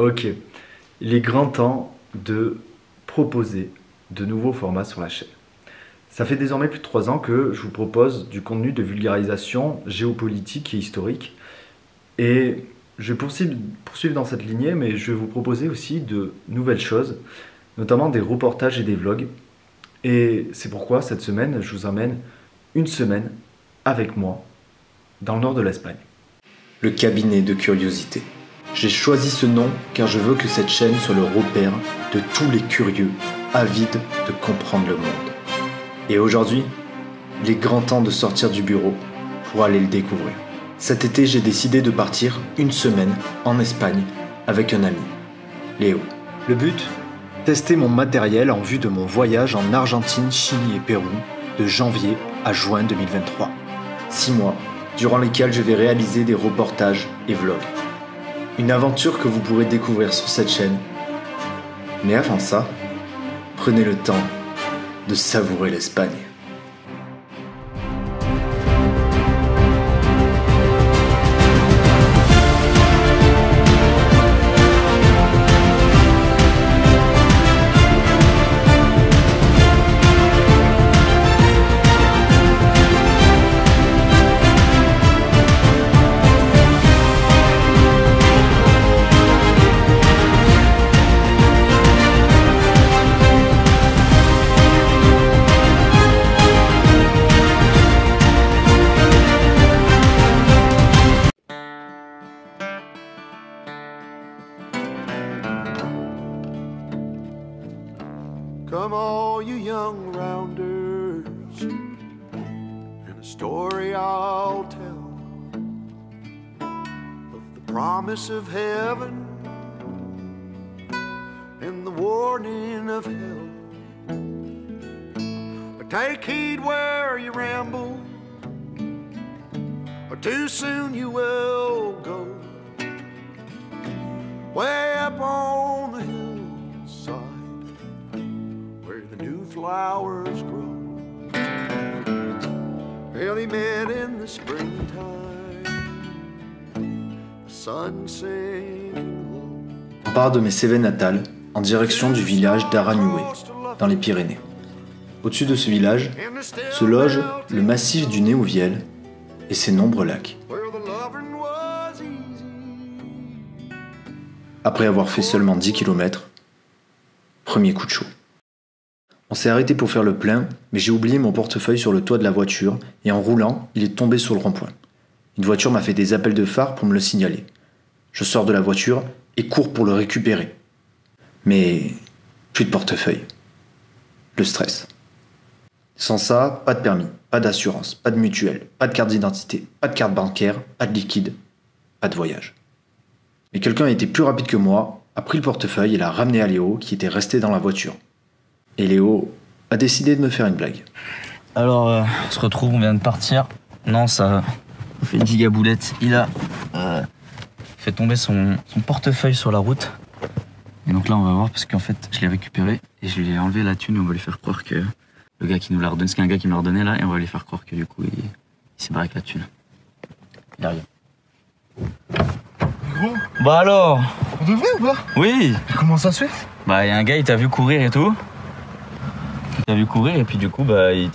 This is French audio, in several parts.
Ok, il est grand temps de proposer de nouveaux formats sur la chaîne. Ça fait désormais plus de 3 ans que je vous propose du contenu de vulgarisation géopolitique et historique. Et je vais poursuivre dans cette lignée, mais je vais vous proposer aussi de nouvelles choses, notamment des reportages et des vlogs. Et c'est pourquoi cette semaine, je vous emmène une semaine avec moi dans le nord de l'Espagne. Le cabinet de curiosité. J'ai choisi ce nom car je veux que cette chaîne soit le repère de tous les curieux avides de comprendre le monde. Et aujourd'hui, il est grand temps de sortir du bureau pour aller le découvrir. Cet été, j'ai décidé de partir une semaine en Espagne avec un ami, Léo. Le but ? Tester mon matériel en vue de mon voyage en Argentine, Chili et Pérou de janvier à juin 2023. 6 mois durant lesquels je vais réaliser des reportages et vlogs. Une aventure que vous pourrez découvrir sur cette chaîne. Mais avant ça, prenez le temps de savourer l'Espagne. Come all you young rounders, and a story I'll tell of the promise of heaven and the warning of hell. But take heed where you ramble, or too soon you will go way up on the hillside where the new flowers grow. Well, he met in the springtime, the sun sinking low. On part de mes Cévennes natales en direction du village d'Arañué, dans les Pyrénées. Au-dessus de ce village se loge le massif du Néouviel et ses nombreux lacs. Après avoir fait seulement 10 km, premier coup de chaud. On s'est arrêté pour faire le plein, mais j'ai oublié mon portefeuille sur le toit de la voiture et en roulant, il est tombé sur le rond-point. Une voiture m'a fait des appels de phare pour me le signaler. Je sors de la voiture et cours pour le récupérer. Mais plus de portefeuille. Le stress. Sans ça, pas de permis, pas d'assurance, pas de mutuelle, pas de carte d'identité, pas de carte bancaire, pas de liquide, pas de voyage. Mais quelqu'un a été plus rapide que moi, a pris le portefeuille et l'a ramené à Léo qui était resté dans la voiture. Et Léo a décidé de me faire une blague. Alors, on se retrouve, on vient de partir. Non, ça fait une gigaboulette. Il a fait tomber son portefeuille sur la route. Et donc là, on va voir parce qu'en fait, je l'ai récupéré et je lui ai enlevé la thune et on va lui faire croire que le gars qui nous l'a redonné, c'est un gars qui me l'a redonné là, et on va lui faire croire que du coup, il s'est barré avec la thune. Il a rien. Gros, Bah alors? on devrait ou pas? Oui. Comment ça se fait? Bah, il y a un gars, il t'a vu courir et tout. Il t'a vu courir et puis du coup, bah, il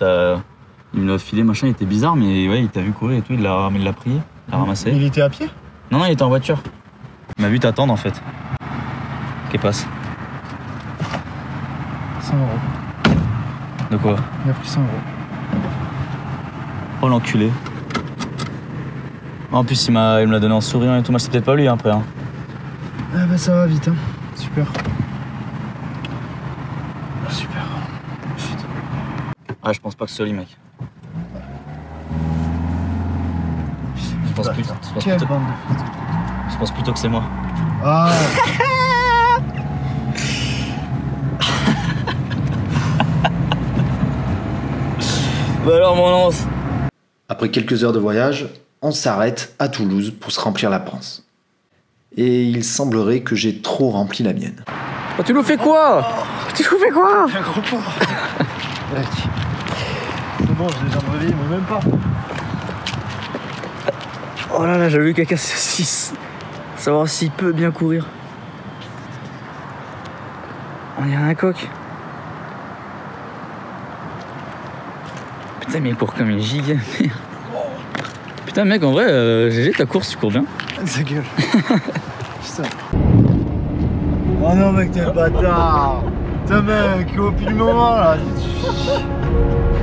me l'a filé, machin, il était bizarre, mais ouais, il t'a vu courir et tout, il l'a pris, il l'a ramassé. Il était à pied? Non, il était en voiture. Il m'a vu t'attendre en fait. Qu'est-ce passe? 100 €. De quoi? Il a pris 100 €. Oh l'enculé. En plus, il me l'a donné en souriant et tout. Moi, c'est peut-être pas lui après. Hein. Ah bah ça va vite, hein. Super. Super. Putain. Ah, je pense pas que ce soit lui, mec. Quelle bande de fous. Je pense plutôt que c'est moi. Ah. Bah alors, mon lance. Après quelques heures de voyage, on s'arrête à Toulouse pour se remplir la panse. Et il semblerait que j'ai trop rempli la mienne. Oh, tu nous fais quoi? Tu nous fais quoi? Un gros porc. C'est bon, j'ai déjà réveillé, mais même pas. Oh là là, j'avais vu quelqu'un savoir s'il peut bien courir. On dirait un coq. Putain, mais il court comme une giga. Putain, mec, en vrai, GG, ta course, tu cours bien. Ta gueule. Putain. Oh non, mec, t'es un bâtard. Putain, mec, au pile du moment là.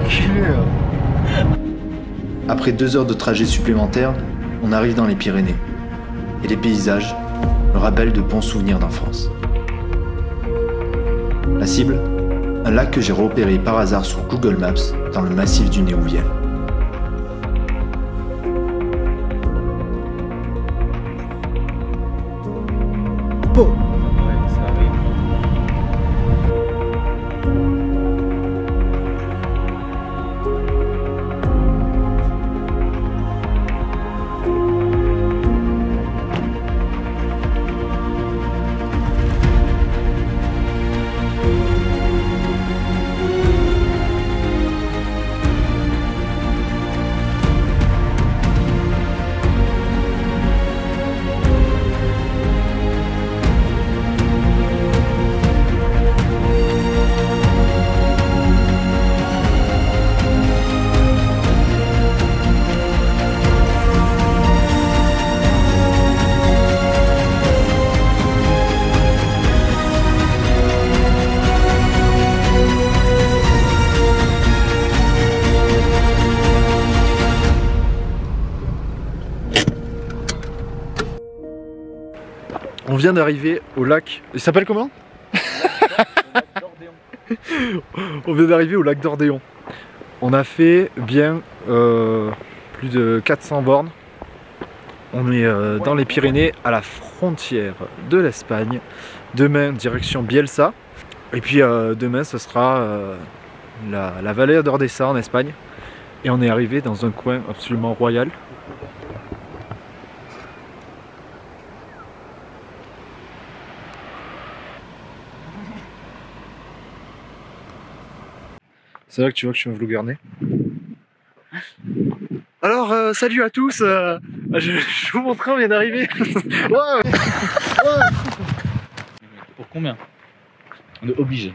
Culé, là. Après 2 heures de trajet supplémentaire, on arrive dans les Pyrénées. Et les paysages me rappellent de bons souvenirs d'enfance. La cible, un lac que j'ai repéré par hasard sur Google Maps dans le massif du Néouviel. On vient d'arriver au lac. Il s'appelle comment? On vient d'arriver au lac d'Ordéon. On a fait bien plus de 400 bornes. On est dans les Pyrénées, à la frontière de l'Espagne. Demain, direction Bielsa. Et puis demain, ce sera la vallée d'Ordesa en Espagne. Et on est arrivé dans un coin absolument royal. C'est là que tu vois que je suis un vloggerné. Alors, salut à tous. Je vous montre, on vient d'arriver. Ouais. Pour combien? On est obligé.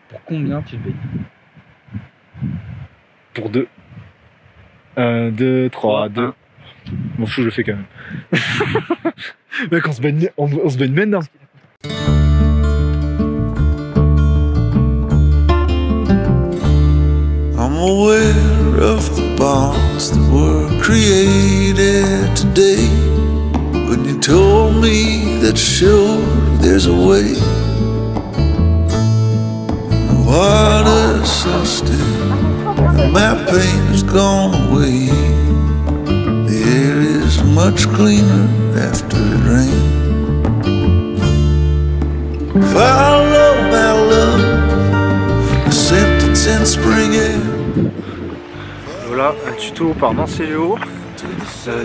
Pour combien tu payes? Pour 2. 1, 2, 3, 2. M'en fous, je le fais quand même. Mec, on se baigne maintenant. I'm aware of the bonds that were created today. When you told me that sure there's a way. The water's so still, my pain has gone away. The air is much cleaner after it rained. Follow my love, the sentence in spring air. Voilà un tuto par Nancy Léo,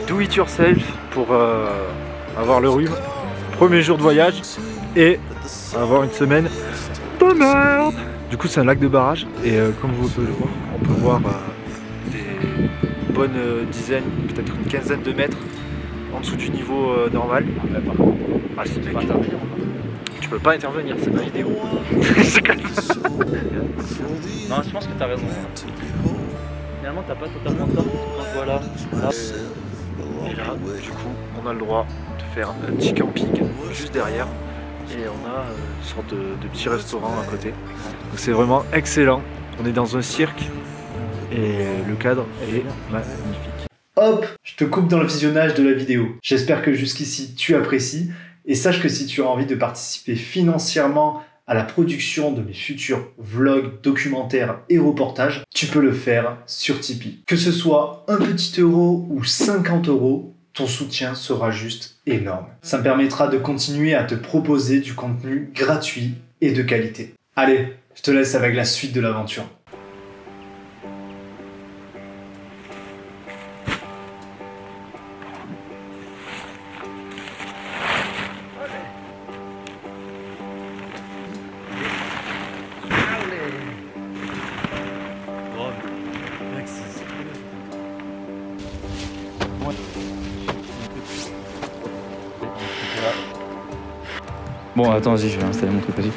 do it yourself pour avoir le rhume, premier jour de voyage et avoir une semaine de merde. Du coup c'est un lac de barrage et comme vous pouvez le voir, on peut voir des bonnes dizaines, peut-être une quinzaine de mètres en dessous du niveau normal. Ah c'est mec, tu peux pas intervenir, c'est ma vidéo. Non, je pense que t'as raison. Finalement, t'as pas totalement tort. Quand je vois là. Et là, du coup, on a le droit de faire un petit camping juste derrière. Et on a une sorte de petit restaurant à côté. Donc c'est vraiment excellent. On est dans un cirque et le cadre est magnifique. Hop, je te coupe dans le visionnage de la vidéo. J'espère que jusqu'ici tu apprécies. Et sache que si tu as envie de participer financièrement à la production de mes futurs vlogs, documentaires et reportages, tu peux le faire sur Tipeee. Que ce soit 1 petit euro ou 50 €, ton soutien sera juste énorme. Ça me permettra de continuer à te proposer du contenu gratuit et de qualité. Allez, je te laisse avec la suite de l'aventure. Bon, attends, vas-y, je vais installer mon truc aussi.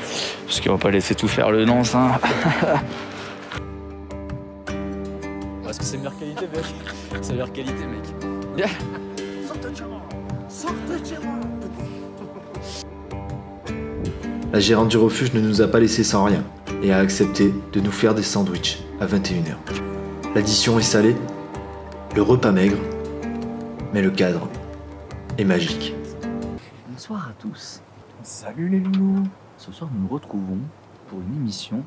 Parce qu'on va pas laisser tout faire le danse, hein. Parce que c'est meilleure qualité, mec. C'est meilleure qualité, mec. Yeah. Sortez de chez moi. Sortez de chez moi. La gérante du refuge ne nous a pas laissé sans rien et a accepté de nous faire des sandwichs à 21h. L'addition est salée, le repas maigre, mais le cadre est magique. Bonsoir à tous. Salut les loulous. Ce soir, nous nous retrouvons pour une émission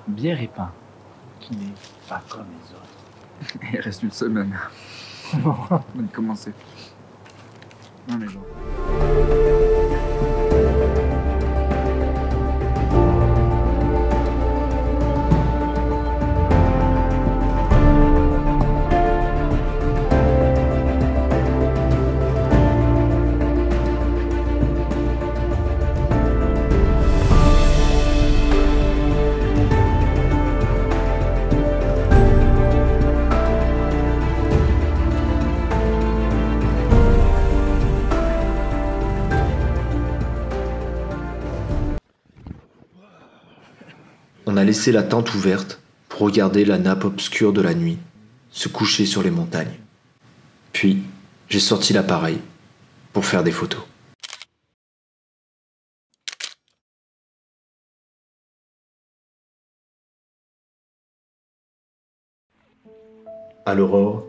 bière et pain. Qui n'est pas comme les autres. Il reste une semaine. On va commencer. Non mais genre. On a laissé la tente ouverte pour regarder la nappe obscure de la nuit se coucher sur les montagnes. Puis, j'ai sorti l'appareil pour faire des photos. À l'aurore,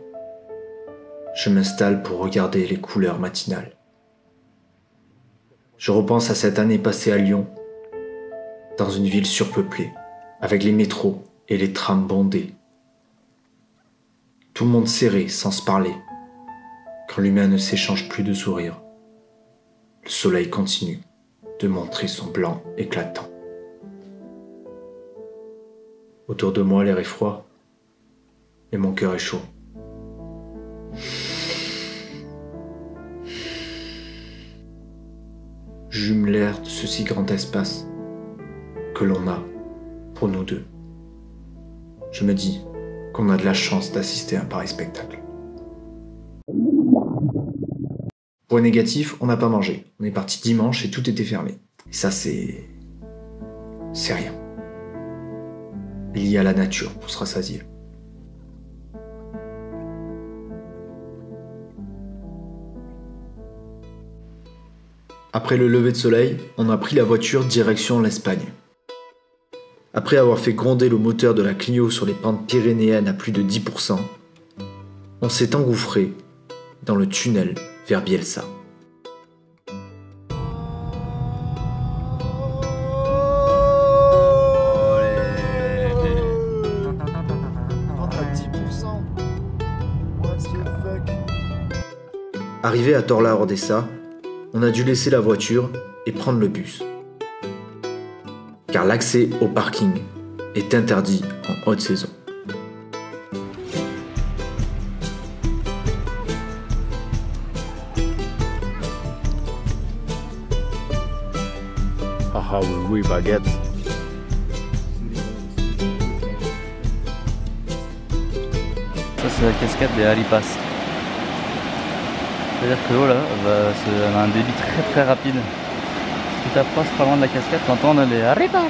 je m'installe pour regarder les couleurs matinales. Je repense à cette année passée à Lyon, dans une ville surpeuplée, avec les métros et les trams bondés. Tout le monde serré, sans se parler, quand l'humain ne s'échange plus de sourires. Le soleil continue de montrer son blanc éclatant. Autour de moi, l'air est froid, et mon cœur est chaud. J'hume l'air de ce si grand espace que l'on a pour nous deux. Je me dis qu'on a de la chance d'assister à un pareil spectacle. Point négatif, on n'a pas mangé. On est parti dimanche et tout était fermé. Et ça, c'est rien. Il y a la nature pour se rassasier. Après le lever de soleil, on a pris la voiture direction l'Espagne. Après avoir fait gronder le moteur de la Clio sur les pentes pyrénéennes à plus de 10%, on s'est engouffré dans le tunnel vers Bielsa. Arrivé à Torla-Ordesa, on a dû laisser la voiture et prendre le bus. Car l'accès au parking est interdit en haute saison. Ah oui, baguette. Ça, c'est la cascade des Haripas. C'est-à-dire que l'eau là, elle a un débit très très rapide. Si tu t'approches pas loin de la cascade, tu entends les Haripas.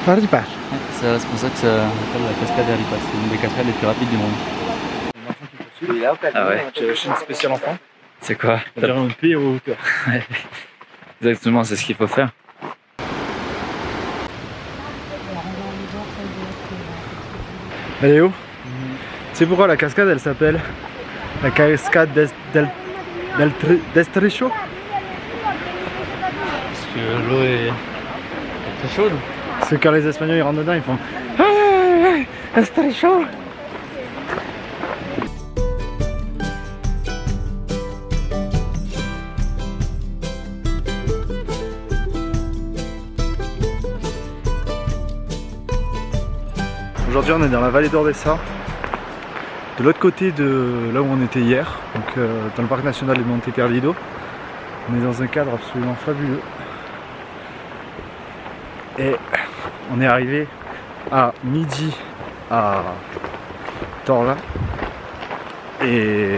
Haripas. C'est pour ça que ça s'appelle la cascade des Haripas. C'est une des cascades les plus rapides du monde. Ah ouais. J'ai acheté une spéciale enfant. C'est quoi? On dirait un pays aux hauteurs. Exactement, c'est ce qu'il faut faire. Elle est où? Tu sais pourquoi la cascade elle s'appelle la cascade d'Estrecho? Parce que l'eau est très chaude. Parce que quand les Espagnols ils rentrent dedans, ils font Estrecho. Aujourd'hui on est dans la vallée d'Ordesa, de l'autre côté de là où on était hier, donc dans le parc national de Monte Perdido. On est dans un cadre absolument fabuleux. Et on est arrivé à midi à Torla. Et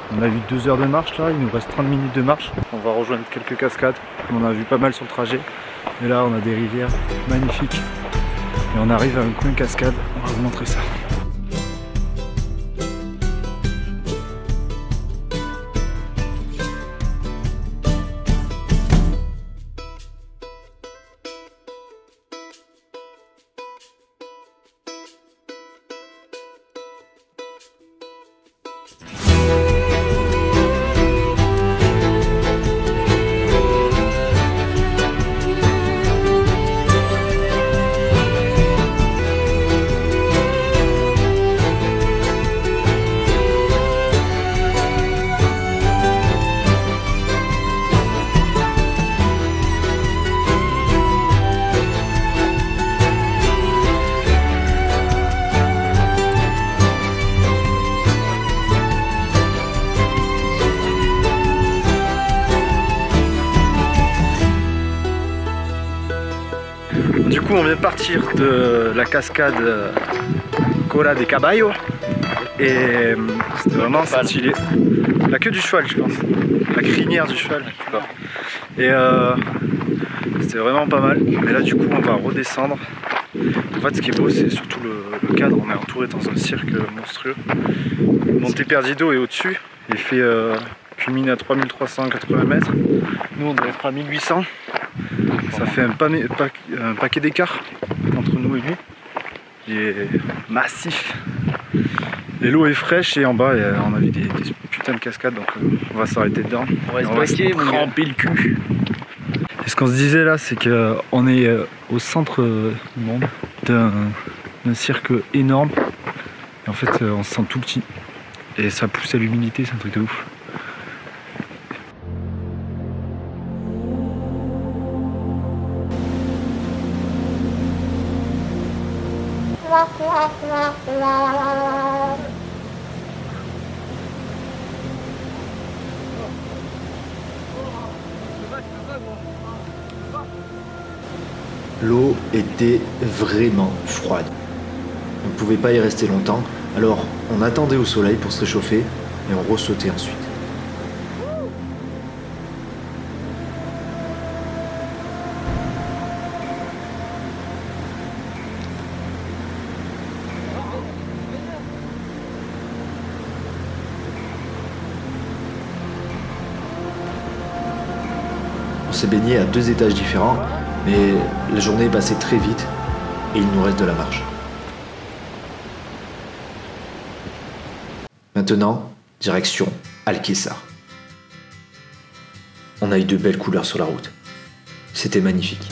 On a eu 2 heures de marche là, il nous reste 30 minutes de marche. On va rejoindre quelques cascades, on en a vu pas mal sur le trajet. Et là on a des rivières magnifiques. Et on arrive à un coin cascade, on va vous montrer ça. Du coup on vient de partir de la cascade Cola de Caballo et c'était vraiment stylé. La queue du cheval je pense, la crinière du cheval. Et c'était vraiment pas mal. Mais là du coup on va redescendre. En fait ce qui est beau c'est surtout le cadre, on est entouré dans un cirque monstrueux. Monte Perdido est au-dessus, il fait culmine à 3380 mètres. Nous on doit être à 1800. Ça fait un paquet d'écart entre nous et lui. Il est massif. Et l'eau est fraîche et en bas on a vu des putains de cascades, donc on va s'arrêter dedans. On va se tremper le cul. Et ce qu'on se disait là, c'est qu'on est au centre du monde d'un cirque énorme. Et en fait on se sent tout petit. Et ça pousse à l'humilité, c'est un truc de ouf. L'eau était vraiment froide. On ne pouvait pas y rester longtemps, alors on attendait au soleil pour se réchauffer et on ressautait ensuite. On s'est baigné à 2 étages différents, mais la journée est passée très vite et il nous reste de la marche. Maintenant, direction Alquessar. On a eu de belles couleurs sur la route. C'était magnifique.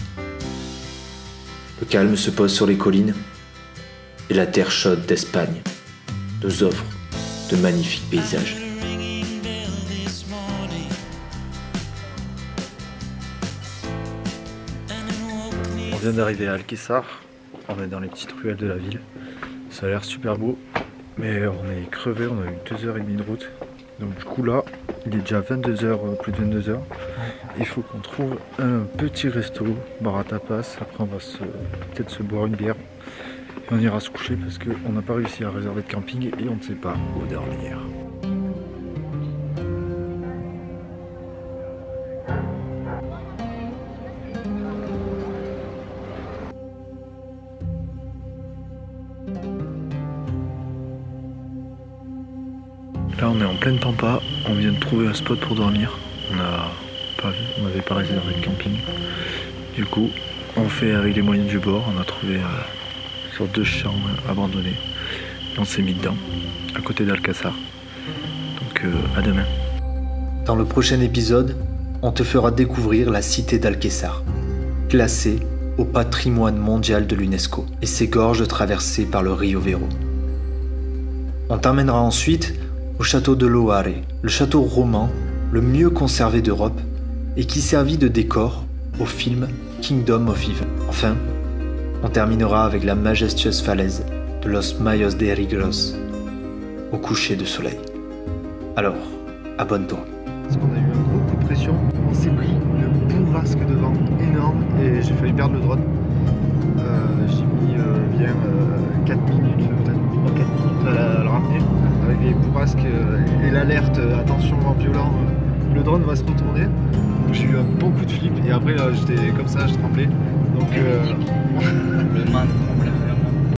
Le calme se pose sur les collines et la terre chaude d'Espagne nous offre de magnifiques paysages. On vient d'arriver à Alquessar, on est dans les petites ruelles de la ville. Ça a l'air super beau, mais on est crevé, on a eu 2h30 de route. Donc du coup là, il est déjà 22h, plus de 22h. Il faut qu'on trouve un petit resto, bar à tapas. Après on va peut-être se boire une bière. Et on ira se coucher parce qu'on n'a pas réussi à réserver de camping et on ne sait pas où dormir. Là on est en pleine pampa, on vient de trouver un spot pour dormir. On n'avait pas réservé de camping. Du coup on fait avec les moyens du bord, on a trouvé une sorte de chambre abandonnée. Et on s'est mis dedans, à côté d'Alquessar. Donc à demain. Dans le prochain épisode, on te fera découvrir la cité d'Alquessar, classée au patrimoine mondial de l'UNESCO, et ses gorges traversées par le Rio Vero. On t'emmènera ensuite au château de Loare, le château roman le mieux conservé d'Europe et qui servit de décor au film Kingdom of Heaven. Enfin, on terminera avec la majestueuse falaise de Los Mayos de Rigros, au coucher de soleil. Alors, abonne-toi. Parce qu'on a eu un gros coup de pression, on s'est pris une bourrasque de vent énorme et j'ai failli perdre le drone. J'ai mis bien 4 minutes, peut-être 4 minutes à le ramener. avec les bourrasques et l'alerte attention vent violent, le drone va se retourner. Donc j'ai eu un bon coup de flip et après là j'étais comme ça, je tremblais. Donc le main tremblait.